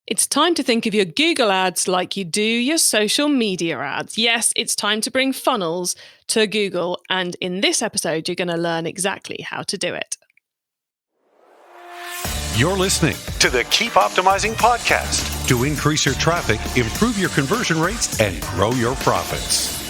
It's time to think of your Google ads like you do your social media ads. Yes, it's time to bring funnels to Google, and in this episode, you're going to learn exactly how to do it. You're listening to the Keep Optimizing podcast to increase your traffic, improve your conversion rates, and grow your profits.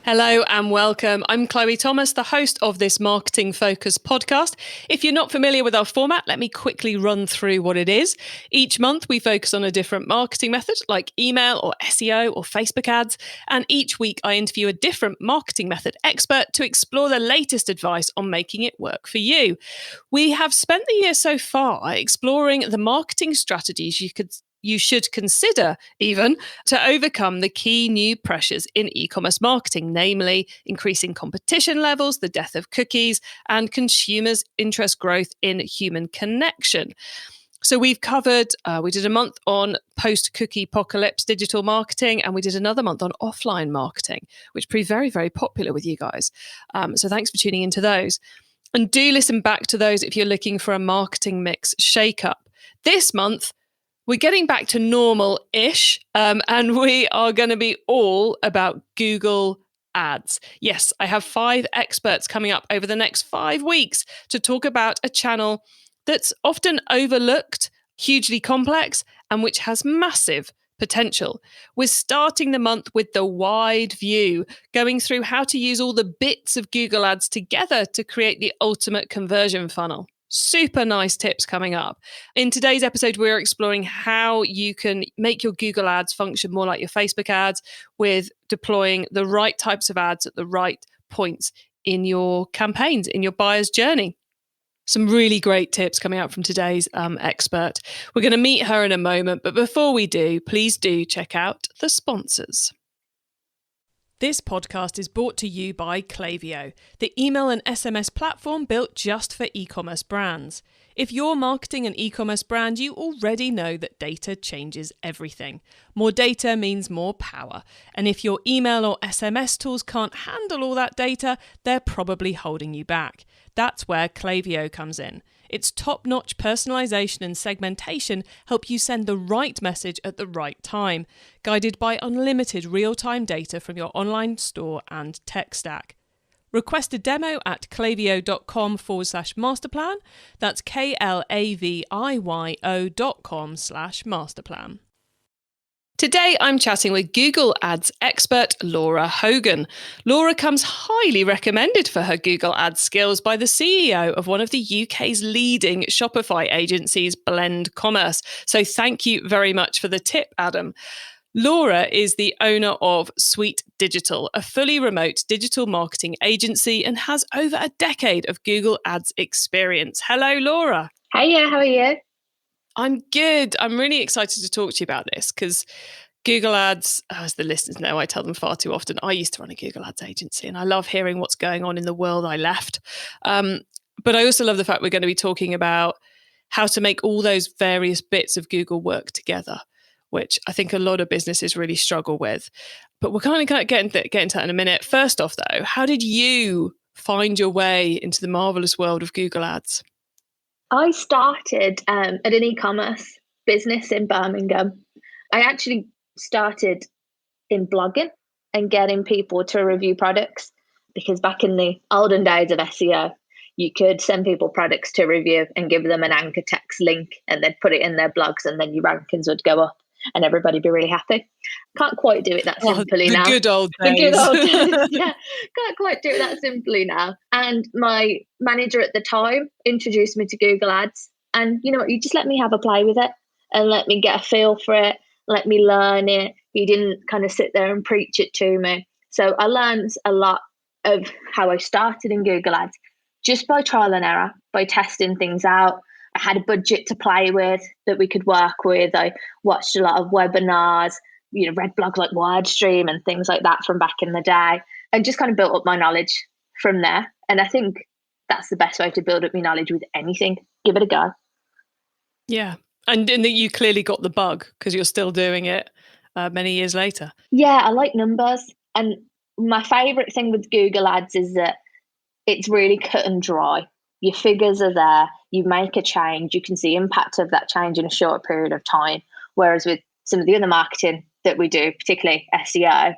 Hello and welcome. I'm Chloe Thomas, the host of this Marketing Focus podcast. If you're not familiar with our format, let me quickly run through what it is. Each month, we focus on a different marketing method like email or SEO or Facebook ads. And each week, I interview a different marketing method expert to explore the latest advice on making it work for you. We have spent the year so far exploring the marketing strategies you should consider even to overcome the key new pressures in e-commerce marketing, namely increasing competition levels, the death of cookies, and consumers' interest growth in human connection. So we've covered, we did a month on post-cookie apocalypse digital marketing, and we did another month on offline marketing, which proved very, very popular with you guys. So thanks for tuning into those. And do listen back to those if you're looking for a marketing mix shake-up. This month, we're getting back to normal-ish, and we are going to be all about Google Ads. Yes, I have 5 experts coming up over the next 5 weeks to talk about a channel that's often overlooked, hugely complex, and which has massive potential. We're starting the month with the wide view, going through how to use all the bits of Google Ads together to create the ultimate conversion funnel. Super nice tips coming up. In today's episode, we're exploring how you can make your Google ads function more like your Facebook ads with deploying the right types of ads at the right points in your campaigns, in your buyer's journey. Some really great tips coming out from today's expert. We're going to meet her in a moment, but before we do, please do check out the sponsors. This podcast is brought to you by Klaviyo, the email and SMS platform built just for e-commerce brands. If you're marketing an e-commerce brand, you already know that data changes everything. More data means more power. And if your email or SMS tools can't handle all that data, they're probably holding you back. That's where Klaviyo comes in. Its top-notch personalization and segmentation help you send the right message at the right time, guided by unlimited real-time data from your online store and tech stack. Request a demo at klaviyo.com/masterplan. That's KLAVIYO.com/masterplan. Today, I'm chatting with Google Ads expert Laura Hogan. Laura comes highly recommended for her Google Ads skills by the CEO of one of the UK's leading Shopify agencies, Blend Commerce. So thank you very much for the tip, Adam. Laura is the owner of Sweet Digital, a fully remote digital marketing agency, and has over a decade of Google Ads experience. Hello, Laura. Hiya, how are you? I'm good. I'm really excited to talk to you about this because Google Ads, as the listeners know, I tell them far too often, I used to run a Google Ads agency and I love hearing what's going on in the world I left. But I also love the fact we're going to be talking about how to make all those various bits of Google work together, which I think a lot of businesses really struggle with. But we're kind of get into that in a minute. First off, though, how did you find your way into the marvelous world of Google Ads? I started at an e-commerce business in Birmingham. I actually started in blogging and getting people to review products, because back in the olden days of SEO, you could send people products to review and give them an anchor text link and then put it in their blogs, and then your rankings would go up and everybody be really happy. Can't quite do it that simply now. The good old days. The good old days, yeah. Can't quite do it that simply now. And my manager at the time introduced me to Google Ads. And you know what, you just let me have a play with it and let me get a feel for it, let me learn it. He didn't kind of sit there and preach it to me. So I learned a lot of how I started in Google Ads just by trial and error, by testing things out. I had a budget to play with that we could work with. I watched a lot of webinars, read blogs like WordStream and things like that from back in the day, and just kind of built up my knowledge from there. And I think that's the best way to build up your knowledge with anything. Give it a go. Yeah. And that you clearly got the bug because you're still doing it many years later. Yeah, I like numbers. And my favorite thing with Google Ads is that it's really cut and dry. Your figures are there. you make a change, you can see impact of that change in a short period of time. Whereas with some of the other marketing that we do, particularly SEO,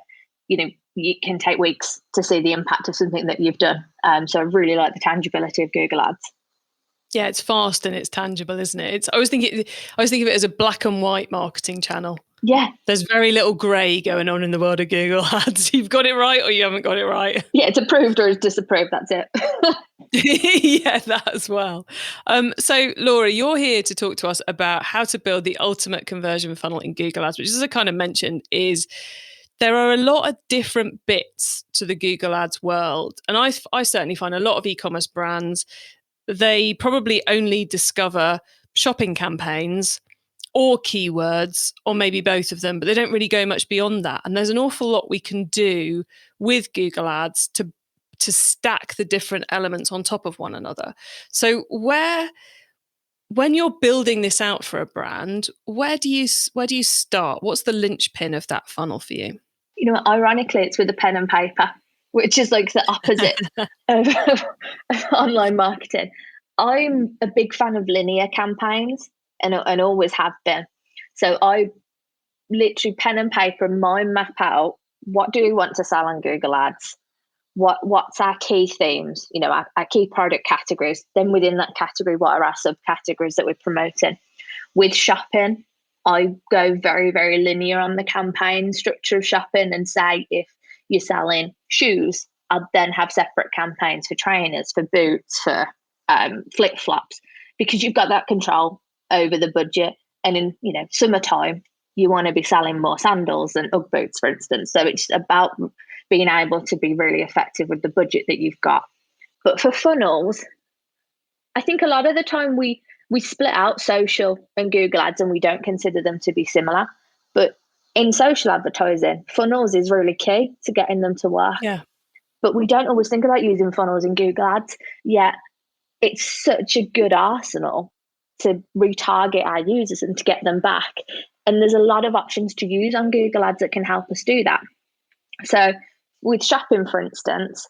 you can take weeks to see the impact of something that you've done. So I really like the tangibility of Google Ads. Yeah, it's fast and it's tangible, isn't it? I always think of it as a black and white marketing channel. Yeah. There's very little grey going on in the world of Google Ads. You've got it right or you haven't got it right. Yeah, it's approved or it's disapproved. That's it. Yeah, that as well. So Laura, you're here to talk to us about how to build the ultimate conversion funnel in Google Ads, which, as I kind of mentioned, is there are a lot of different bits to the Google Ads world. And I certainly find a lot of e-commerce brands, they probably only discover shopping campaigns or keywords, or maybe both of them, but they don't really go much beyond that. And there's an awful lot we can do with Google Ads to stack the different elements on top of one another. So when you're building this out for a brand, where do you start? What's the linchpin of that funnel for you? Ironically, it's with a pen and paper, which is like the opposite of online marketing. I'm a big fan of linear campaigns and always have been. So I literally pen and paper, mind map out what do we want to sell on Google Ads? What's our key themes, our key product categories. Then within that category, what are our subcategories that we're promoting? With shopping, I go very, very linear on the campaign structure of shopping and say if you're selling shoes, I'll then have separate campaigns for trainers, for boots, for flip-flops, because you've got that control over the budget. And in summertime, you want to be selling more sandals than Ugg boots, for instance. So it's about being able to be really effective with the budget that you've got. But for funnels, I think a lot of the time we split out social and Google Ads and we don't consider them to be similar. But in social advertising, funnels is really key to getting them to work. Yeah. But we don't always think about using funnels in Google Ads, yet it's such a good arsenal to retarget our users and to get them back. And there's a lot of options to use on Google Ads that can help us do that. So with shopping, for instance,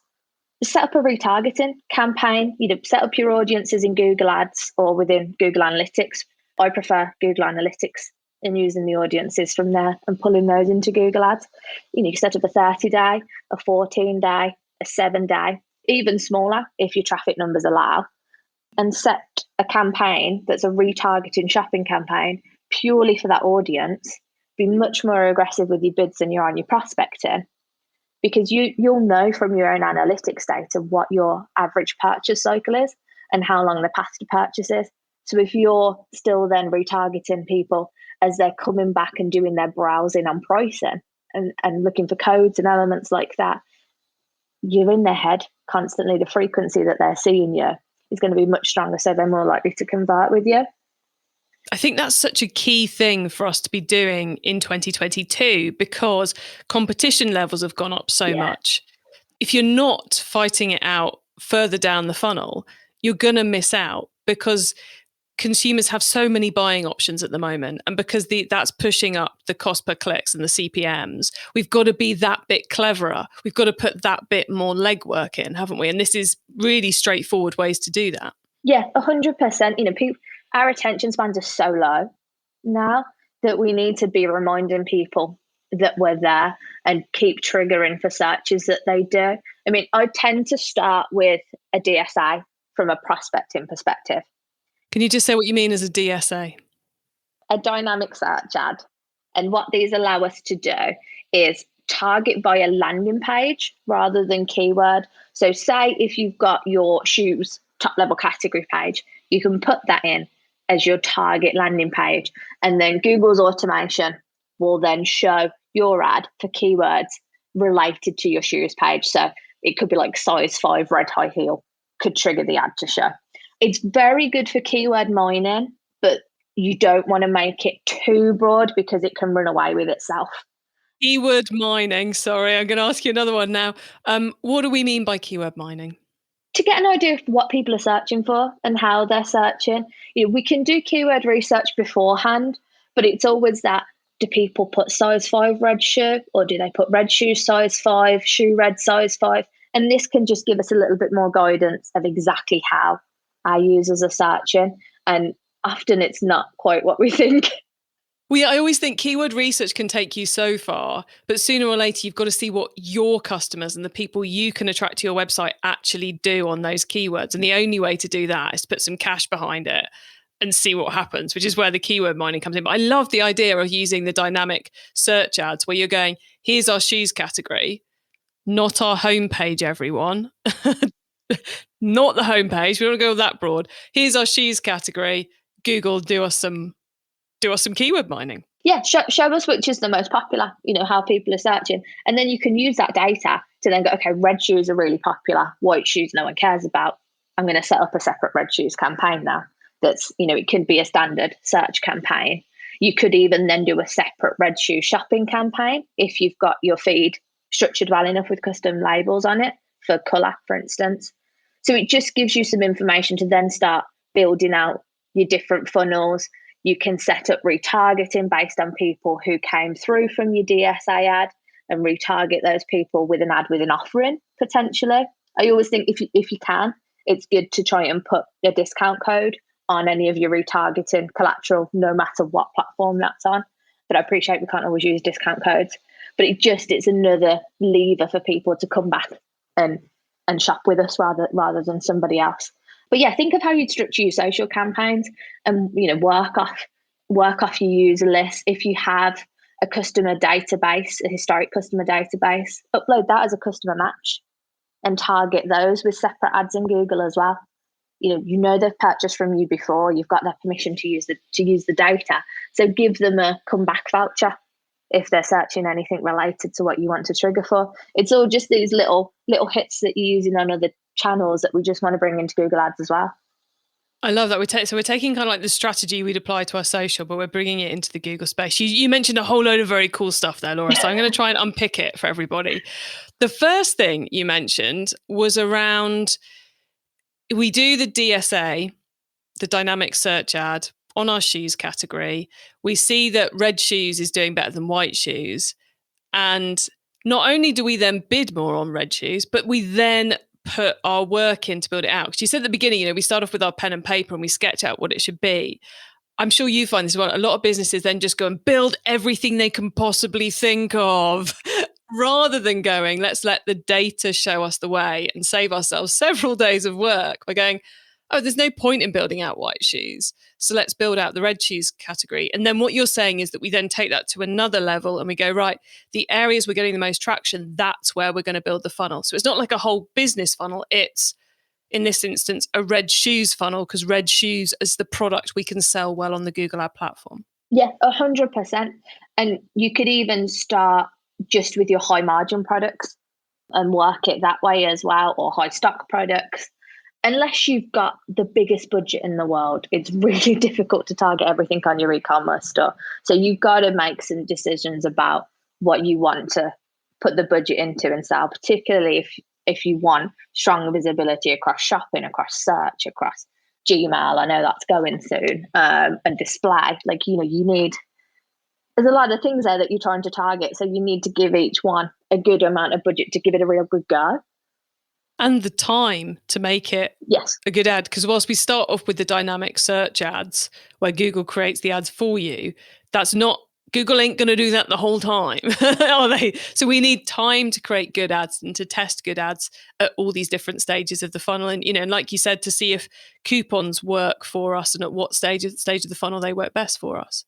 set up a retargeting campaign. Set up your audiences in Google Ads or within Google Analytics. I prefer Google Analytics and using the audiences from there and pulling those into Google Ads. You set up a 30-day, a 14-day, a 7-day, even smaller if your traffic numbers allow, and set a campaign that's a retargeting shopping campaign purely for that audience. Be much more aggressive with your bids than you're on your prospecting, because you'll know from your own analytics data what your average purchase cycle is and how long the path to purchase is. So if you're still then retargeting people as they're coming back and doing their browsing on pricing and looking for codes and elements like that, you're in their head constantly. The frequency that they're seeing you is going to be much stronger, so they're more likely to convert with you. I think that's such a key thing for us to be doing in 2022, because competition levels have gone up so much. If you're not fighting it out further down the funnel, you're going to miss out, because consumers have so many buying options at the moment. And because that's pushing up the cost per clicks and the CPMs, we've got to be that bit cleverer. We've got to put that bit more legwork in, haven't we? And this is really straightforward ways to do that. Yeah, 100%. Our attention spans are so low now that we need to be reminding people that we're there and keep triggering for searches that they do. I mean, I tend to start with a DSA from a prospecting perspective. Can you just say what you mean as a DSA? A dynamic search ad. And what these allow us to do is target via landing page rather than keyword. So say if you've got your shoes top level category page, you can put that in as your target landing page. And then Google's automation will then show your ad for keywords related to your shoes page. So it could be like size 5 red high heel could trigger the ad to show. It's very good for keyword mining, but you don't want to make it too broad because it can run away with itself. Keyword mining. Sorry, I'm going to ask you another one now. What do we mean by keyword mining? To get an idea of what people are searching for and how they're searching, we can do keyword research beforehand, but it's always that, do people put size 5 red shoe, or do they put red shoe size 5, shoe red size 5? And this can just give us a little bit more guidance of exactly how our users are searching. And often it's not quite what we think. Well, I always think keyword research can take you so far, but sooner or later, you've got to see what your customers and the people you can attract to your website actually do on those keywords. And the only way to do that is to put some cash behind it and see what happens, which is where the keyword mining comes in. But I love the idea of using the dynamic search ads where you're going, here's our shoes category, not our homepage, everyone. Not the homepage. We don't want to go that broad. Here's our shoes category. Google, do us some keyword mining. Yeah, show us which is the most popular, how people are searching. And then you can use that data to then go, okay, red shoes are really popular, white shoes no one cares about. I'm going to set up a separate red shoes campaign now. That's, it could be a standard search campaign. You could even then do a separate red shoe shopping campaign if you've got your feed structured well enough with custom labels on it for colour, for instance. So it just gives you some information to then start building out your different funnels. You can set up retargeting based on people who came through from your DSA ad and retarget those people with an ad with an offering, potentially. I always think if you can, it's good to try and put a discount code on any of your retargeting collateral, no matter what platform that's on. But I appreciate we can't always use discount codes. But it's another lever for people to come back and shop with us rather than somebody else. But yeah, think of how you'd structure your social campaigns and work off your user list. If you have a customer database, a historic customer database, upload that as a customer match and target those with separate ads in Google as well. They've purchased from you before. You've got their permission to use the data. So give them a comeback voucher if they're searching anything related to what you want to trigger for. It's all just these little hits that you're using on other channels that we just want to bring into Google Ads as well. I love that. We're taking kind of like the strategy we'd apply to our social, but we're bringing it into the Google space. You mentioned a whole load of very cool stuff there, Laura. So I'm going to try and unpick it for everybody. The first thing you mentioned was around, we do the DSA, the dynamic search ad, on our shoes category. We see that red shoes is doing better than white shoes. And not only do we then bid more on red shoes, but we then put our work in to build it out. Because you said at the beginning, we start off with our pen and paper and we sketch out what it should be. I'm sure you find this as well. A lot of businesses then just go and build everything they can possibly think of rather than going, let's let the data show us the way and save ourselves several days of work by going, oh, there's no point in building out white shoes. So let's build out the red shoes category. And then what you're saying is that we then take that to another level and we go, right, the areas we're getting the most traction, that's where we're going to build the funnel. So it's not like a whole business funnel. It's, in this instance, a red shoes funnel, because red shoes is the product we can sell well on the Google Ad platform. Yeah, 100%. And you could even start just with your high margin products and work it that way as well, or high stock products. Unless you've got the biggest budget in the world, it's really difficult to target everything on your e-commerce store. So you've got to make some decisions about what you want to put the budget into and sell, particularly if you want strong visibility across shopping, across search, across Gmail. I know that's going soon, and display. You need, there's a lot of things there that you're trying to target. So you need to give each one a good amount of budget to give it a real good go. And the time to make it a good ad. Because whilst we start off with the dynamic search ads where Google creates the ads for you, Google ain't going to do that the whole time, are they? So we need time to create good ads and to test good ads at all these different stages of the funnel. And, and like you said, to see if coupons work for us and at what stage of the funnel they work best for us.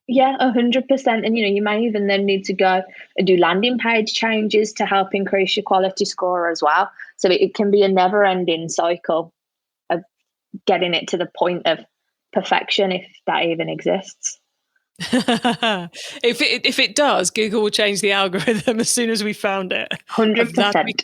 Yeah, 100%. And, you may even then need to go and do landing page changes to help increase your quality score as well. So it can be a never ending cycle of getting it to the point of perfection, if that even exists. If it does, Google will change the algorithm as soon as we found it. 100%.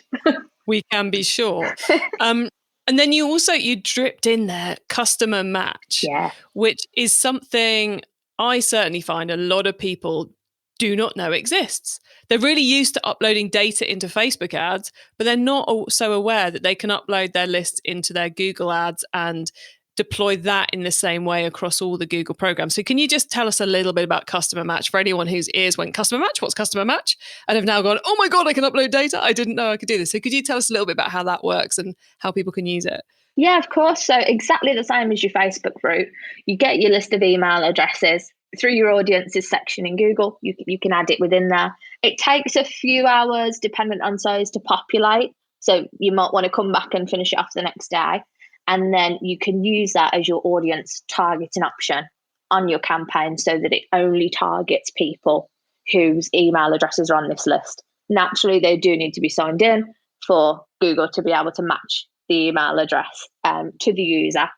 We can be sure. And then you dripped in there customer match, which is something I certainly find a lot of people do not know exists. They're really used to uploading data into Facebook ads, but they're not so aware that they can upload their lists into their Google ads and deploy that in the same way across all the Google programs. So can you just tell us a little bit about customer match for anyone whose ears went, customer match? What's customer match? And have now gone, oh my God, I can upload data. I didn't know I could do this. So could you tell us a little bit about how that works and how people can use it? Yeah, of course. So exactly the same as your Facebook route. You get your list of email addresses through your audiences section in Google. You can add it within there. It takes a few hours, dependent on size, to populate. So you might want to come back and finish it off the next day. And then you can use that as your audience targeting option on your campaign so that it only targets people whose email addresses are on this list. Naturally, they do need to be signed in for Google to be able to match the email address to the user.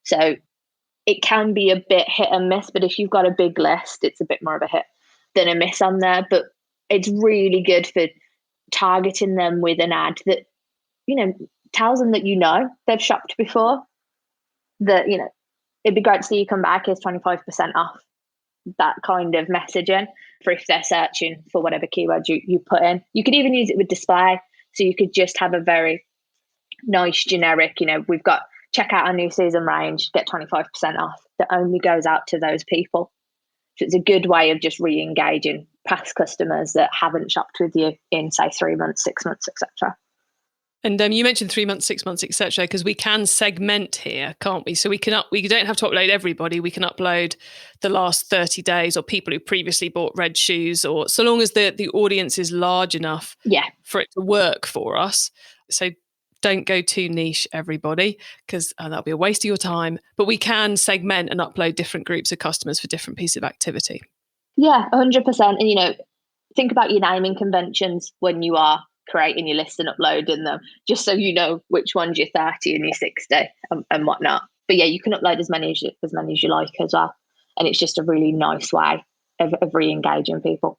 So it can be a bit hit and miss, but if you've got a big list, it's a bit more of a hit than a miss on there. But it's really good for targeting them with an ad that, tells them that they've shopped before, that, it'd be great to see you come back, here's 25% off. That kind of messaging for if they're searching for whatever keyword you put in. You could even use it with display. So you could just have a very nice generic, we've got check out our new season range, get 25% off, that only goes out to those people. So it's a good way of just re-engaging past customers that haven't shopped with you in, say, 3 months, 6 months, etc. And you mentioned 3 months, 6 months, etc., because we can segment here, can't we? So we don't have to upload everybody. We can upload the last 30 days or people who previously bought red shoes, or so long as the audience is large enough for it to work for us. So don't go too niche, everybody, because that'll be a waste of your time. But we can segment and upload different groups of customers for different pieces of activity. Yeah, 100%. And, think about your naming conventions when you are creating your list and uploading them, just so you know which one's your 30 and your 60 and whatnot. But yeah, you can upload as many as you like as well. And it's just a really nice way of re-engaging people.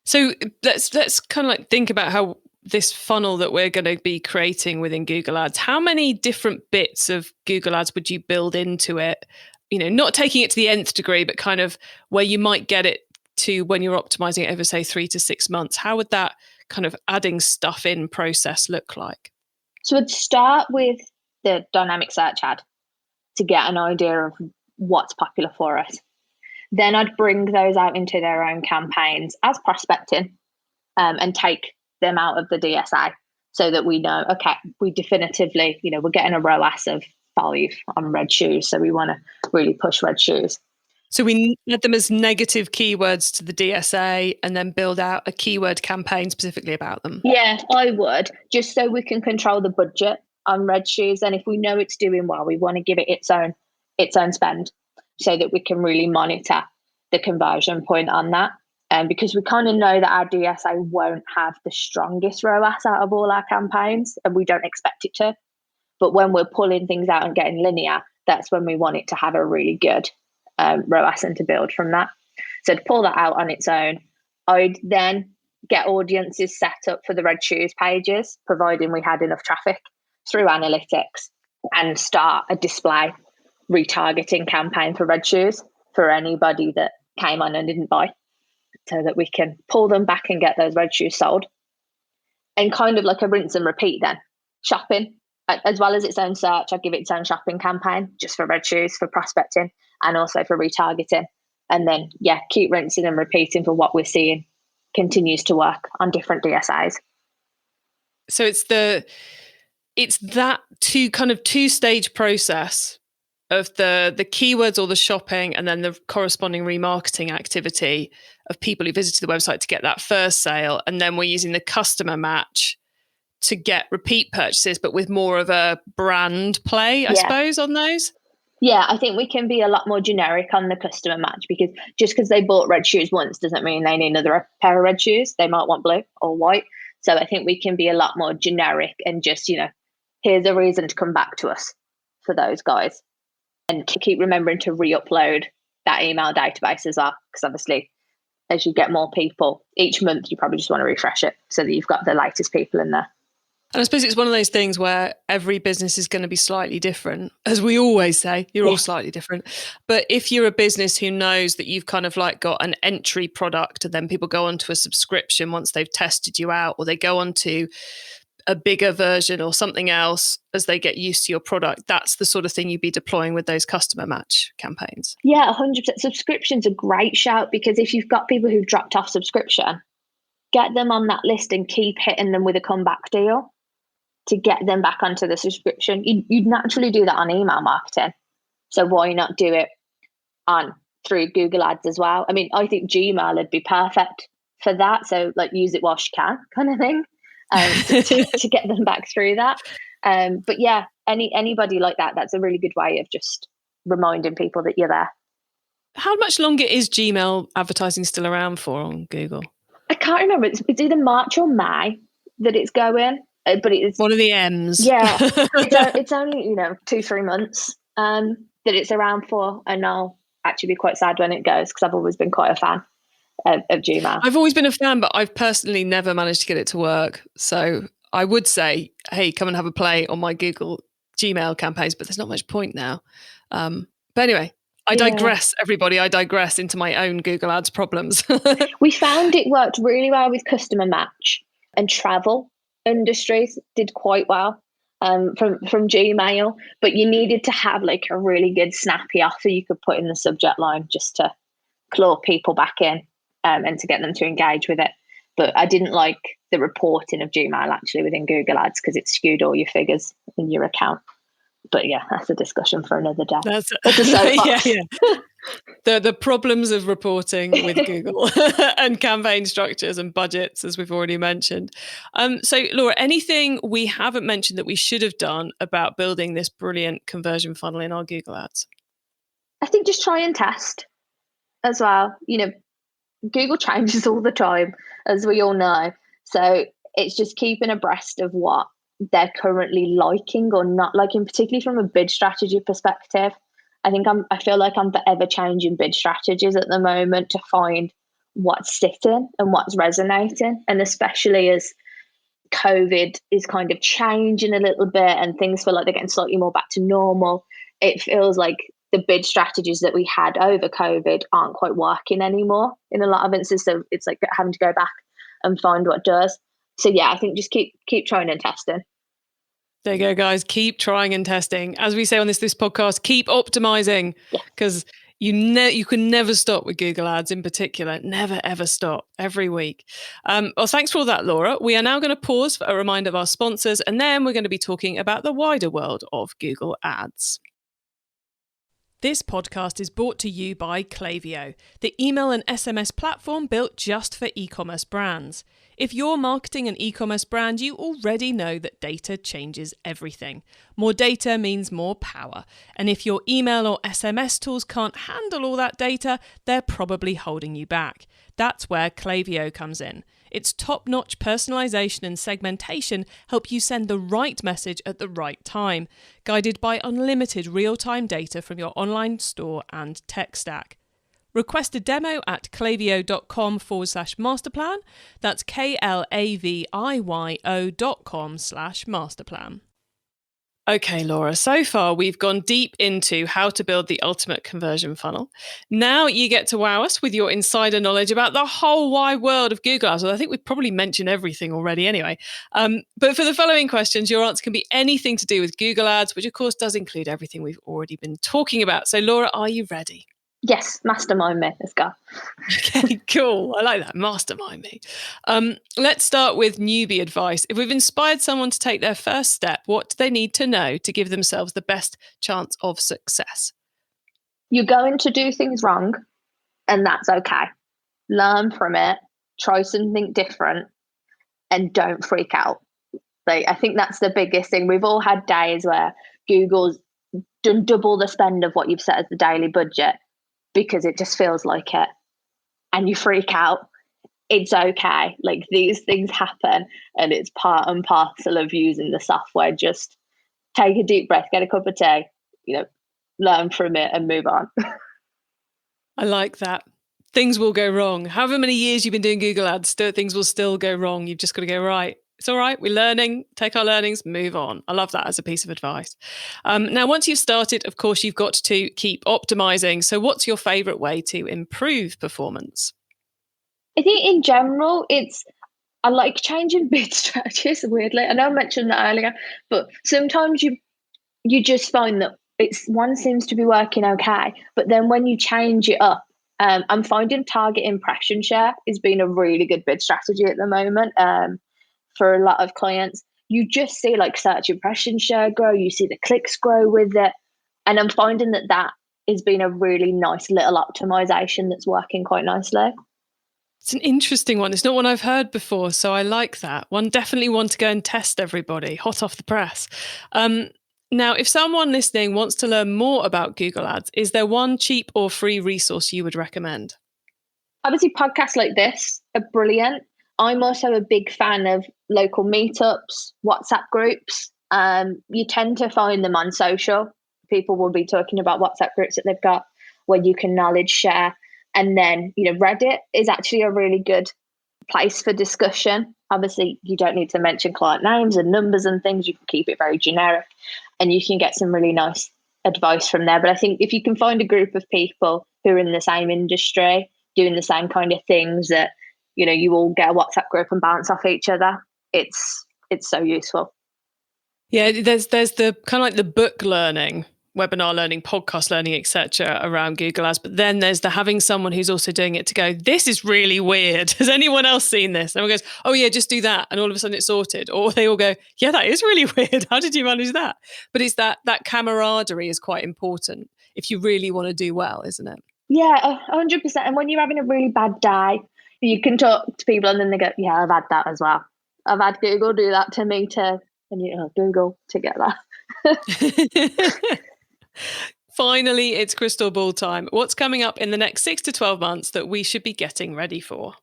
So let's kind of think about how this funnel that we're going to be creating within Google Ads, how many different bits of Google Ads would you build into it? Not taking it to the nth degree, but kind of where you might get it to when you're optimizing it over, say, 3 to 6 months. How would that kind of adding stuff in process look like? So I'd start with the dynamic search ad to get an idea of what's popular for us. Then I'd bring those out into their own campaigns as prospecting and take them out of the DSA so that we know, okay, we definitively, we're getting a ROAS of 5 on red shoes. So we want to really push red shoes. So we add them as negative keywords to the DSA and then build out a keyword campaign specifically about them. Yeah, I would, just so we can control the budget on red shoes. And if we know it's doing well, we want to give it its own spend so that we can really monitor the conversion point on that. Because we kind of know that our DSA won't have the strongest ROAS out of all our campaigns, and we don't expect it to. But when we're pulling things out and getting linear, that's when we want it to have a really good ROAS and to build from that. So to pull that out on its own, I'd then get audiences set up for the red shoes pages, providing we had enough traffic through analytics, and start a display retargeting campaign for red shoes for anybody that came on and didn't buy, so that we can pull them back and get those red shoes sold. And kind of like a rinse and repeat then. Shopping, as well as its own search, I'd give it its own shopping campaign just for red shoes, for prospecting, and also for retargeting. And then, keep rinsing and repeating for what we're seeing continues to work on different DSAs. So it's that two-stage process of the keywords or the shopping and then the corresponding remarketing activity of people who visited the website to get that first sale. And then we're using the customer match to get repeat purchases, but with more of a brand play, I suppose, on those. Yeah, I think we can be a lot more generic on the customer match, because just because they bought red shoes once doesn't mean they need another pair of red shoes. They might want blue or white. So I think we can be a lot more generic and just, here's a reason to come back to us for those guys. And to keep remembering to re-upload that email database as well, because obviously as you get more people each month, you probably just want to refresh it so that you've got the latest people in there. And I suppose it's one of those things where every business is going to be slightly different. As we always say, you're all slightly different. But if you're a business who knows that you've kind of got an entry product and then people go onto a subscription once they've tested you out, or they go onto a bigger version or something else as they get used to your product, that's the sort of thing you'd be deploying with those customer match campaigns. Yeah, 100%. Subscription's a great shout, because if you've got people who've dropped off subscription, get them on that list and keep hitting them with a comeback deal. to get them back onto the subscription. You'd naturally do that on email marketing. So why not do it through Google Ads as well? I mean, I think Gmail would be perfect for that. So like use it whilst you can, kind of thing, to get them back through that. But yeah, anybody like that, that's a really good way of just reminding people that you're there. How much longer is Gmail advertising still around for on Google? I can't remember. It's either March or May that it's going, but it's one of the M's. Yeah, it's only 2-3 months that it's around for, and I'll actually be quite sad when it goes because I've always been quite a fan of Gmail. I've always been a fan, but I've personally never managed to get it to work. So I would say, hey, come and have a play on my Google Gmail campaigns, but there's not much point now. But anyway, I digress, everybody. I digress into my own Google Ads problems. We found it worked really well with customer match, and travel industries did quite well from Gmail, but you needed to have like a really good snappy offer you could put in the subject line just to claw people back in and to get them to engage with it. But I didn't like the reporting of Gmail actually within Google Ads because it skewed all your figures in your account. But yeah, that's a discussion for another day. That's a soapbox. The problems of reporting with Google and campaign structures and budgets, as we've already mentioned. So Laura, anything we haven't mentioned that we should have done about building this brilliant conversion funnel in our Google Ads? I think just try and test as well. Google changes all the time, as we all know. So it's just keeping abreast of what they're currently liking or not liking, particularly from a bid strategy perspective. I feel like I'm forever changing bid strategies at the moment to find what's sitting and what's resonating. And especially as COVID is kind of changing a little bit and things feel like they're getting slightly more back to normal, it feels like the bid strategies that we had over COVID aren't quite working anymore in a lot of instances. So it's like having to go back and find what does. So yeah, I think just keep trying and testing. There you go, guys. Keep trying and testing. As we say on this podcast, keep optimizing, because you can never stop with Google Ads in particular. Never, ever stop every week. Well, thanks for all that, Laura. We are now going to pause for a reminder of our sponsors, and then we're going to be talking about the wider world of Google Ads. This podcast is brought to you by Klaviyo, the email and SMS platform built just for e-commerce brands. If you're marketing an e-commerce brand, you already know that data changes everything. More data means more power. And if your email or SMS tools can't handle all that data, they're probably holding you back. That's where Klaviyo comes in. Its top-notch personalization and segmentation help you send the right message at the right time, guided by unlimited real-time data from your online store and tech stack. Request a demo at klaviyo.com/masterplan. That's klaviyo.com/masterplan. Okay, Laura, so far we've gone deep into how to build the ultimate conversion funnel. Now you get to wow us with your insider knowledge about the whole wide world of Google Ads. Well, I think we've probably mentioned everything already anyway. But for the following questions, your answer can be anything to do with Google Ads, which of course does include everything we've already been talking about. So Laura, are you ready? Yes, mastermind me. Let's go. Okay, cool. I like that. Mastermind me. Let's start with newbie advice. If we've inspired someone to take their first step, what do they need to know to give themselves the best chance of success? You're going to do things wrong, and that's okay. Learn from it, try something different, and don't freak out. I think that's the biggest thing. We've all had days where Google's done double the spend of what you've set as the daily budget, because it just feels like it, and you freak out. It's okay. These things happen, and it's part and parcel of using the software. Just take a deep breath, get a cup of tea, learn from it and move on. I like that. Things will go wrong. However many years you've been doing Google Ads, things will still go wrong. You've just got to go, right, it's all right. We're learning, take our learnings, move on. I love that as a piece of advice. Now, once you've started, of course, you've got to keep optimizing. So what's your favorite way to improve performance? I think in general, I like changing bid strategies, weirdly. I know I mentioned that earlier, but sometimes you just find that one seems to be working okay, but then when you change it up, I'm finding target impression share is being a really good bid strategy at the moment. For a lot of clients, you just see like search impression share grow, you see the clicks grow with it. And I'm finding that has been a really nice little optimization that's working quite nicely. It's an interesting one. It's not one I've heard before, so I like that. Definitely want to go and test, everybody, hot off the press. Now, if someone listening wants to learn more about Google Ads, is there one cheap or free resource you would recommend? Obviously, podcasts like this are brilliant. I'm also a big fan of local meetups, WhatsApp groups. You tend to find them on social. People will be talking about WhatsApp groups that they've got where you can knowledge share. And then, Reddit is actually a really good place for discussion. Obviously, you don't need to mention client names and numbers and things. You can keep it very generic and you can get some really nice advice from there. But I think if you can find a group of people who are in the same industry, doing the same kind of things, that, you all get a WhatsApp group and bounce off each other, it's so useful. Yeah, there's the kind of like the book learning, webinar learning, podcast learning, etc. around Google Ads. But then there's the having someone who's also doing it to go, this is really weird. Has anyone else seen this? And everyone goes, oh yeah, just do that. And all of a sudden it's sorted. Or they all go, yeah, that is really weird. How did you manage that? But it's that camaraderie is quite important if you really want to do well, isn't it? Yeah, 100%. And when you're having a really bad day, you can talk to people and then they go, yeah, I've had that as well. I've had Google do that to me too. And Google together. Finally, it's crystal ball time. What's coming up in the next 6 to 12 months that we should be getting ready for?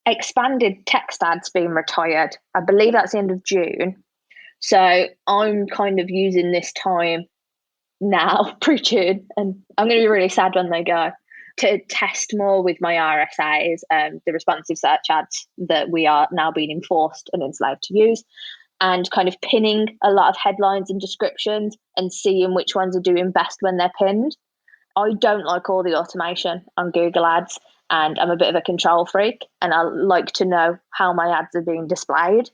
Expanded text ads being retired. I believe that's the end of June. So I'm kind of using this time now, pre-June, and I'm going to be really sad when they go, to test more with my RSAs, the responsive search ads that we are now being enforced and enslaved to use, and kind of pinning a lot of headlines and descriptions and seeing which ones are doing best when they're pinned. I don't like all the automation on Google Ads, and I'm a bit of a control freak, and I like to know how my ads are being displayed,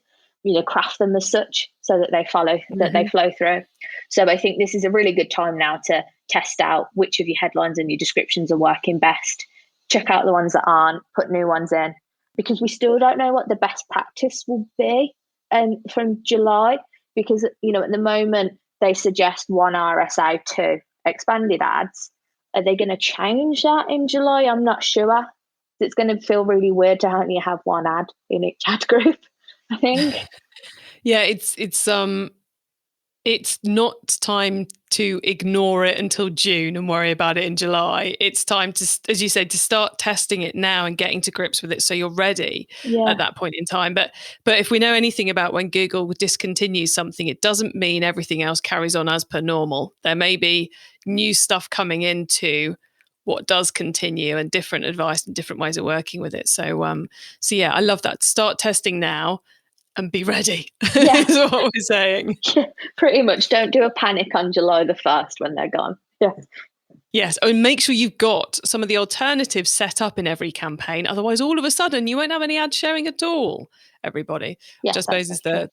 craft them as such so that they follow, that they flow through. So I think this is a really good time now to test out which of your headlines and your descriptions are working best. Check out the ones that aren't, put new ones in, because we still don't know what the best practice will be from July, because, at the moment they suggest one RSA, 2 expanded ads. Are they going to change that in July? I'm not sure. It's going to feel really weird to only have one ad in each ad group, I think. Yeah, it's not time to ignore it until June and worry about it in July. It's time to, as you said, to start testing it now and getting to grips with it so you're ready at that point in time. But if we know anything about when Google discontinues something, it doesn't mean everything else carries on as per normal. There may be new stuff coming into what does continue and different advice and different ways of working with it. So yeah, I love that. Start testing now and be ready, is what we're saying. Pretty much. Don't do a panic on July the 1st when they're gone. Yeah. Yes, and make sure you've got some of the alternatives set up in every campaign. Otherwise, all of a sudden, you won't have any ad sharing at all, everybody. Which I suppose is the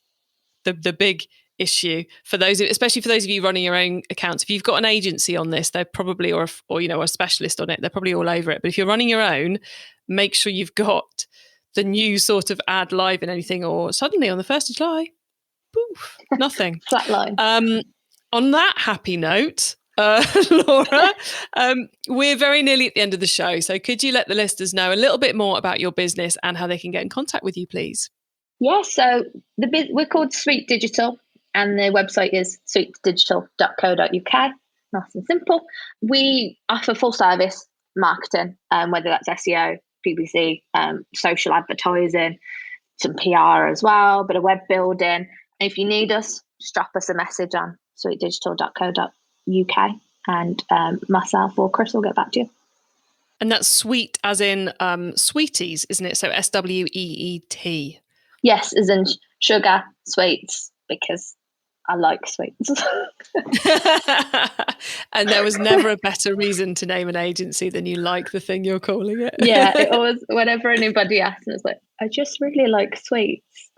big issue for those, especially for those of you running your own accounts. If you've got an agency on this, they're probably, or a specialist on it, they're probably all over it. But if you're running your own, make sure you've got the new sort of ad live and anything, or suddenly on the 1st of July, poof, nothing. Flatline. On that happy note, Laura, we're very nearly at the end of the show. So could you let the listeners know a little bit more about your business and how they can get in contact with you, please? Yeah, so we're called Sweet Digital, and the website is sweetdigital.co.uk. Nice and simple. We offer full service marketing, whether that's SEO, PPC, social advertising, some PR as well, bit of web building. And if you need us, just drop us a message on sweetdigital.co.uk and myself or Chris will get back to you. And that's sweet as in sweeties, isn't it? So SWEET. Yes, as in sugar, sweets, because I like sweets. And there was never a better reason to name an agency than you like the thing you're calling it. Yeah, it always, whenever anybody asks, it's like, I just really like sweets.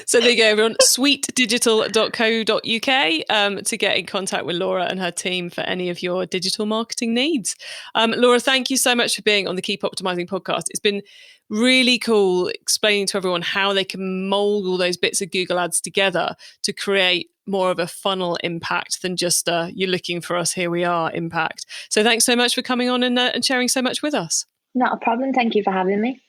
So there you go, everyone. sweetdigital.co.uk to get in contact with Laura and her team for any of your digital marketing needs. Laura, thank you so much for being on the Keep Optimizing podcast. It's been really cool explaining to everyone how they can mold all those bits of Google Ads together to create more of a funnel impact than just you're looking for us, here we are impact. So thanks so much for coming on and sharing so much with us. Not a problem. Thank you for having me.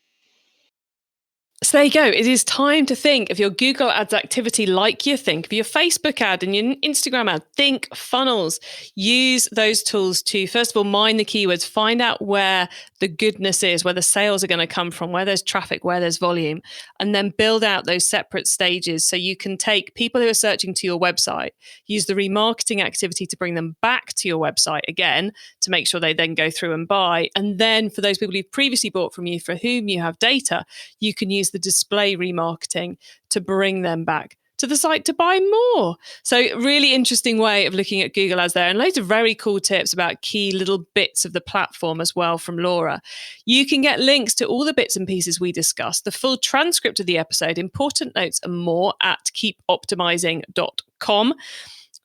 So there you go. It is time to think of your Google Ads activity like you think of your Facebook ad and your Instagram ad. Think funnels. Use those tools to, first of all, mine the keywords, find out where the goodness is, where the sales are going to come from, where there's traffic, where there's volume, and then build out those separate stages so you can take people who are searching to your website, use the remarketing activity to bring them back to your website again to make sure they then go through and buy. And then for those people who've previously bought from you, for whom you have data, you can use the display remarketing to bring them back to the site to buy more. So really interesting way of looking at Google Ads there, and loads of very cool tips about key little bits of the platform as well from Laura. You can get links to all the bits and pieces we discussed, the full transcript of the episode, important notes and more at keepoptimizing.com.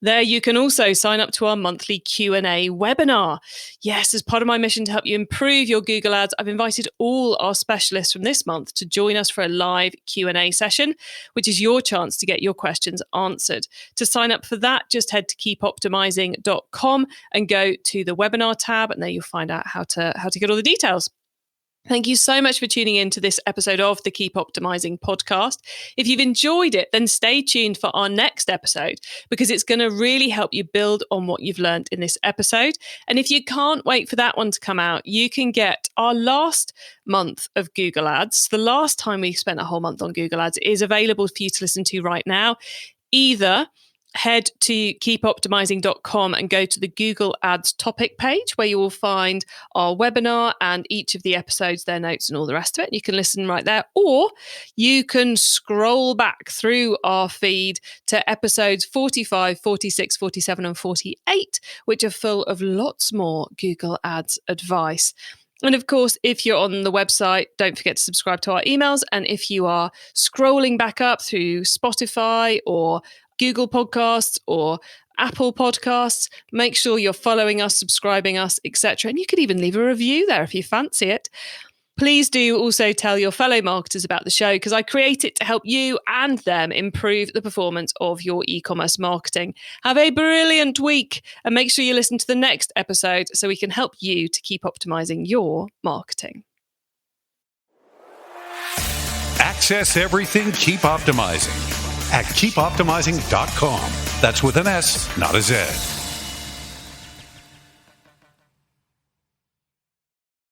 There you can also sign up to our monthly Q&A webinar. Yes, as part of my mission to help you improve your Google Ads, I've invited all our specialists from this month to join us for a live Q&A session, which is your chance to get your questions answered. To sign up for that, just head to keepoptimizing.com and go to the webinar tab, and there you'll find out how to get all the details. Thank you so much for tuning in to this episode of the Keep Optimizing podcast. If you've enjoyed it, then stay tuned for our next episode because it's going to really help you build on what you've learned in this episode. And if you can't wait for that one to come out, you can get our last month of Google Ads. The last time we spent a whole month on Google Ads is available for you to listen to right now. Either head to keepoptimizing.com and go to the Google Ads topic page where you will find our webinar and each of the episodes, their notes and all the rest of it. You can listen right there, or you can scroll back through our feed to episodes 45, 46, 47 and 48, which are full of lots more Google Ads advice. And of course, if you're on the website, don't forget to subscribe to our emails. And if you are scrolling back up through Spotify or Google Podcasts or Apple Podcasts, make sure you're following us, subscribing us, etc. And you could even leave a review there if you fancy it. Please do also tell your fellow marketers about the show because I create it to help you and them improve the performance of your e-commerce marketing. Have a brilliant week and make sure you listen to the next episode so we can help you to keep optimizing your marketing. Access everything Keep Optimizing at keepoptimizing.com. That's with an S, not a Z.